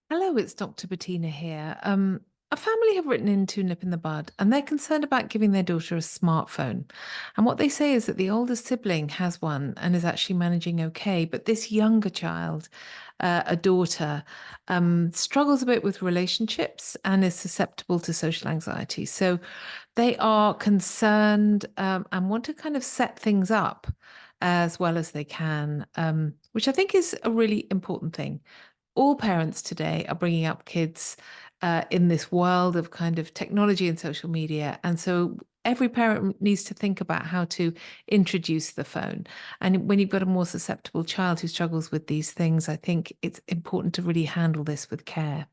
Hello, it's Dr. Bettina here. A family have written in to nip in the bud, and they're concerned about giving their daughter a smartphone. And what they say is that the older sibling has one and is actually managing okay, but this younger child, a daughter, struggles a bit with relationships and is susceptible to social anxiety. So they are concerned and want to kind of set things up as well as they can, which I think is a really important thing. All parents today are bringing up kids in this world of kind of technology and social media. And so every parent needs to think about how to introduce the phone. And when you've got a more susceptible child who struggles with these things, I think it's important to really handle this with care.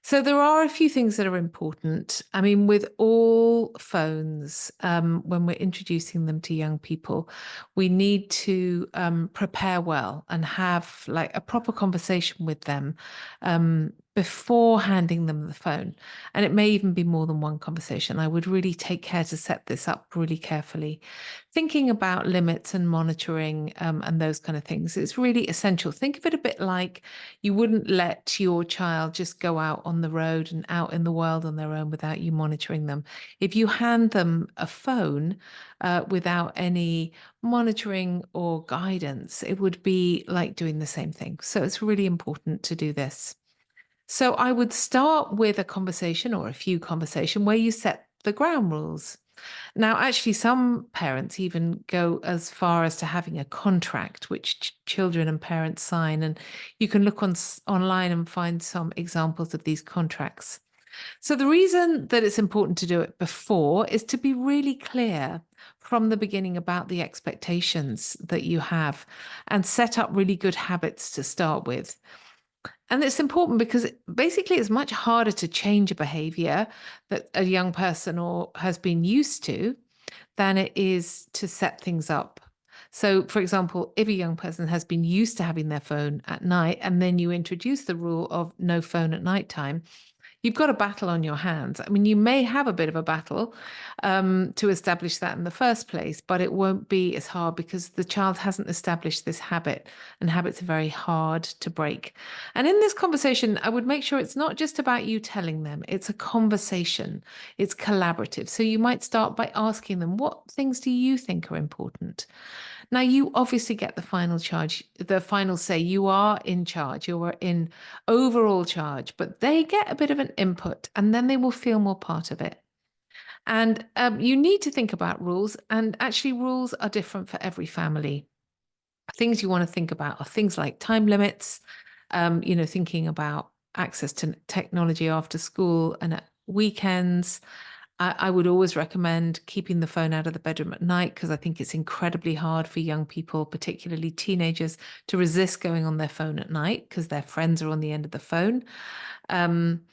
So there are a few things that are important. I mean, with all phones, when we're introducing them to young people, we need to prepare well and have like a proper conversation with them before handing them the phone. And it may even be more than one conversation. I would really take care to set this up really carefully. Thinking about limits and monitoring and those kind of things, it's really essential. Think of it a bit like you wouldn't let your child just go out on the road and out in the world on their own without you monitoring them. If you hand them a phone without any monitoring or guidance, it would be like doing the same thing. So it's really important to do this. So I would start with a conversation or a few conversation where you set the ground rules. Now, actually, some parents even go as far as to having a contract which children and parents sign, and you can look online and find some examples of these contracts. So the reason that it's important to do it before is to be really clear from the beginning about the expectations that you have and set up really good habits to start with. And it's important because basically it's much harder to change a behavior that a young person or has been used to than it is to set things up. So, for example, if a young person has been used to having their phone at night and then you introduce the rule of no phone at nighttime, you've got a battle on your hands. I mean, you may have a bit of a battle to establish that in the first place, but it won't be as hard because the child hasn't established this habit, and habits are very hard to break. And in this conversation, I would make sure it's not just about you telling them, it's a conversation, it's collaborative. So you might start by asking them, what things do you think are important? Now, you obviously get the final charge, the final say. You are in charge, you are in overall charge, but they get a bit of an input and then they will feel more part of it. And you need to think about rules, and actually, rules are different for every family. Things you want to think about are things like time limits, thinking about access to technology after school and at weekends. I would always recommend keeping the phone out of the bedroom at night because I think it's incredibly hard for young people, particularly teenagers, to resist going on their phone at night because their friends are on the end of the phone. Um,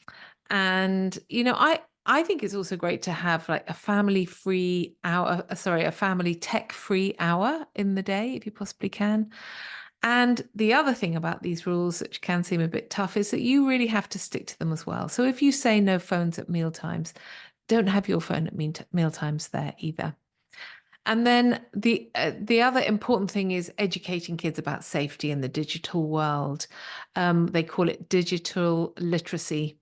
and I think it's also great to have like a family free hour, sorry, a family tech free hour in the day if you possibly can. And the other thing about these rules, which can seem a bit tough, is that you really have to stick to them as well. So if you say no phones at meal times, don't have your phone at meal times there either. And then the other important thing is educating kids about safety in the digital world. They call it digital literacy.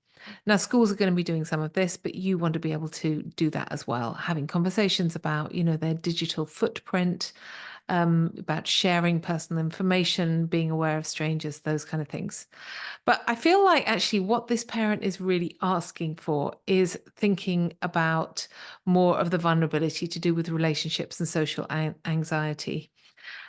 Now, schools are going to be doing some of this, but you want to be able to do that as well, having conversations about, their digital footprint, about sharing personal information, being aware of strangers, those kind of things. But I feel like actually what this parent is really asking for is thinking about more of the vulnerability to do with relationships and social anxiety.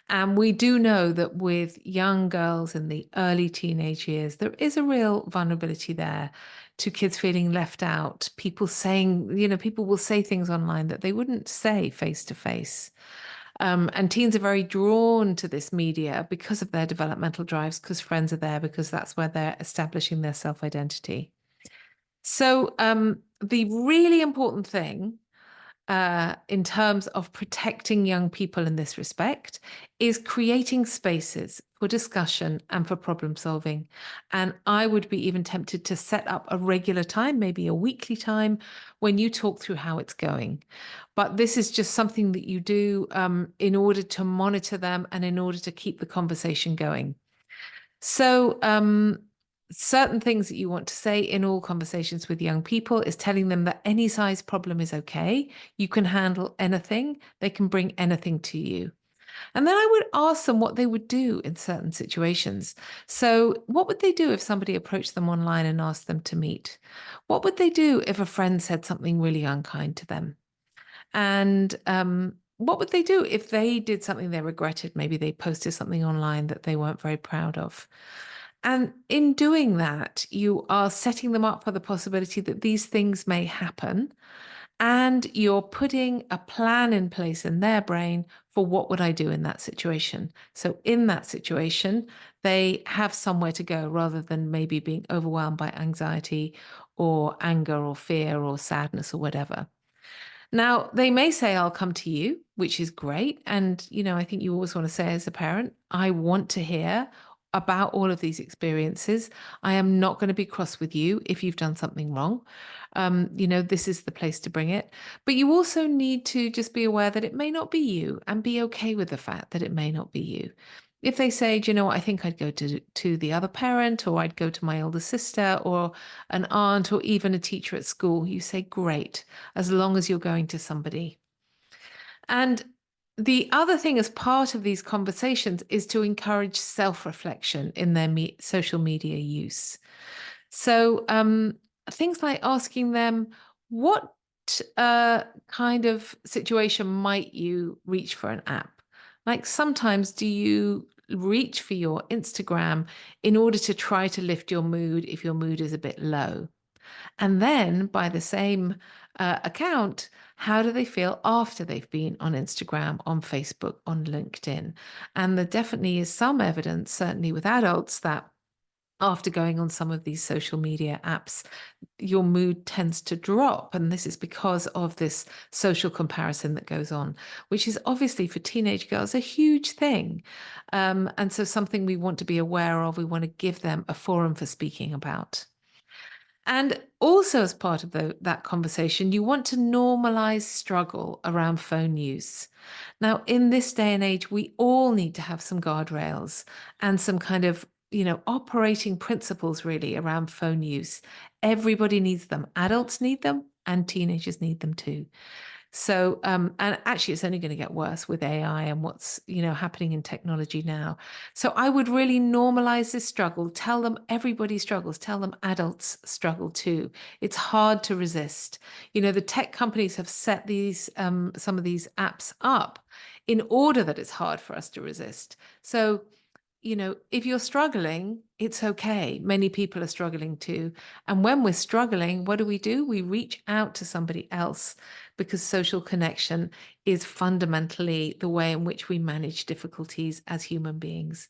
And we do know that with young girls in the early teenage years, there is a real vulnerability there to kids feeling left out. People saying, people will say things online that they wouldn't say face to face. And teens are very drawn to this media because of their developmental drives, because friends are there, because that's where they're establishing their self-identity. So the really important thing in terms of protecting young people in this respect is creating spaces for discussion and for problem solving. And I would be even tempted to set up a regular time, maybe a weekly time, when you talk through how it's going. But this is just something that you do in order to monitor them and in order to keep the conversation going. So certain things that you want to say in all conversations with young people is telling them that any size problem is okay. You can handle anything. They can bring anything to you. And then I would ask them what they would do in certain situations. So, what would they do if somebody approached them online and asked them to meet? What would they do if a friend said something really unkind to them? And what would they do if they did something they regretted? Maybe they posted something online that they weren't very proud of. And in doing that, you are setting them up for the possibility that these things may happen. And you're putting a plan in place in their brain for what would I do in that situation. So in that situation, they have somewhere to go rather than maybe being overwhelmed by anxiety or anger or fear or sadness or whatever. Now, they may say, I'll come to you, which is great. And, I think you always want to say as a parent, I want to hear about all of these experiences. I am not going to be cross with you if you've done something wrong. This is the place to bring it. But you also need to just be aware that it may not be you and be okay with the fact that it may not be you. If they say, do you know what, I think I'd go to the other parent, or I'd go to my older sister or an aunt or even a teacher at school, you say, great, as long as you're going to somebody. And the other thing, as part of these conversations, is to encourage self-reflection in their social media use. So things like asking them, what kind of situation might you reach for an app? Like sometimes do you reach for your Instagram in order to try to lift your mood if your mood is a bit low? And then by the same account, how do they feel after they've been on Instagram, on Facebook, on LinkedIn? And there definitely is some evidence, certainly with adults, that after going on some of these social media apps, your mood tends to drop. And this is because of this social comparison that goes on, which is obviously for teenage girls a huge thing. And so something we want to be aware of, we want to give them a forum for speaking about. And also, as part of that conversation, you want to normalize struggle around phone use. Now, in this day and age, we all need to have some guardrails and some kind of operating principles really around phone use. Everybody needs them. Adults need them, and teenagers need them too. So, and actually, it's only going to get worse with AI and what's happening in technology now. So, I would really normalize this struggle. Tell them everybody struggles. Tell them adults struggle too. It's hard to resist. The tech companies have set these some of these apps up in order that it's hard for us to resist. So, if you're struggling, it's okay. Many people are struggling too. And when we're struggling, what do? We reach out to somebody else because social connection is fundamentally the way in which we manage difficulties as human beings.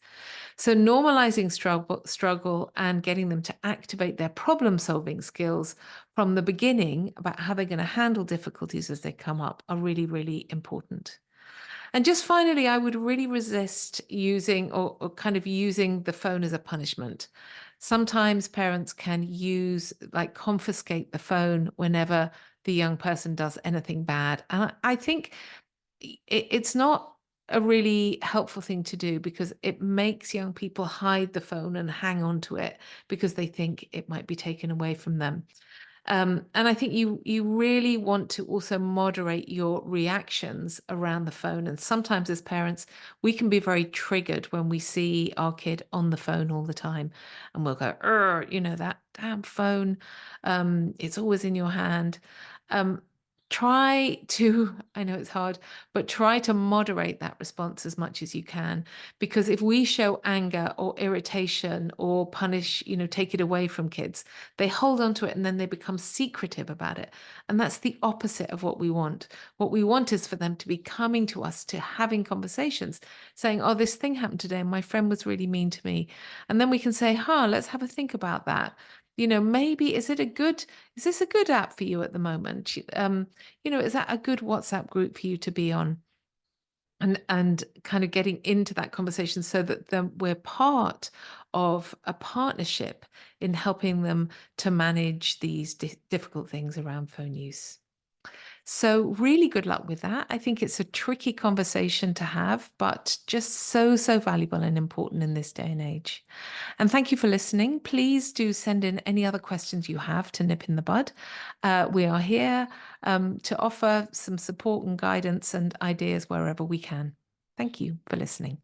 So normalizing struggle and getting them to activate their problem solving skills from the beginning about how they're going to handle difficulties as they come up are really, really important. And just finally, I would really resist using or kind of using the phone as a punishment. Sometimes parents can like confiscate the phone whenever the young person does anything bad. And I think it's not a really helpful thing to do because it makes young people hide the phone and hang on to it because they think it might be taken away from them. And I think you really want to also moderate your reactions around the phone. And sometimes as parents, we can be very triggered when we see our kid on the phone all the time. And we'll go, that damn phone, it's always in your hand. Um, Try to, I know it's hard, but try to moderate that response as much as you can. Because if we show anger or irritation or punish, take it away from kids, they hold on to it and then they become secretive about it. And that's the opposite of what we want. What we want is for them to be coming to us, to having conversations, saying, oh, this thing happened today and my friend was really mean to me. And then we can say, let's have a think about that. Maybe is this a good app for you at the moment? Is that a good WhatsApp group for you to be on? And kind of getting into that conversation so that then we're part of a partnership in helping them to manage these difficult things around phone use. So really good luck with that. I think it's a tricky conversation to have, but just so, so valuable and important in this day and age. And thank you for listening. Please do send in any other questions you have to Nip in the Bud. We are here to offer some support and guidance and ideas wherever we can. Thank you for listening.